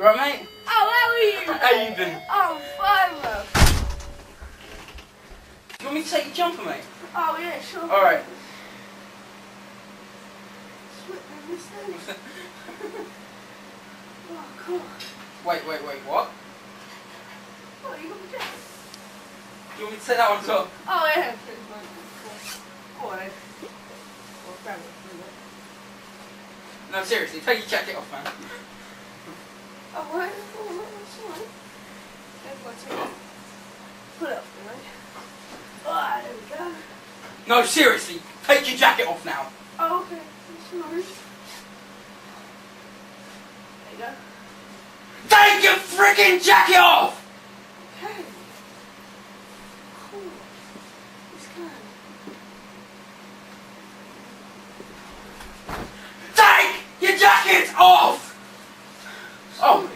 You alright, mate? Oh, how are you? How you been? Oh, fine, love. You want me to take your jumper, mate? Oh, yeah, sure. Alright. Oh, cool. Wait, what? Oh, you got the jacket? Do you want me to take that on top? Oh, yeah. Go on, then. Well, grab it. No, seriously, take your jacket off, man. Oh, right. Oh, that's alright. Pull it up, right? Oh, there we go. No, seriously, take your jacket off now. Oh, okay. That's alright. There you go. Take your freaking jacket off! Okay. Cool. It's good. Take your jacket off! Oh.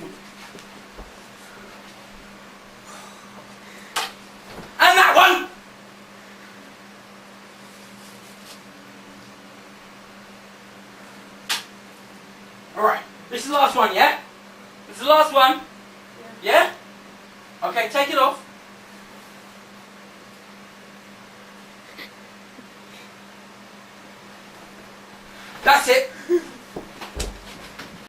And that one! Alright, this is the last one, yeah? This is the last one. Yeah? Okay, take it off.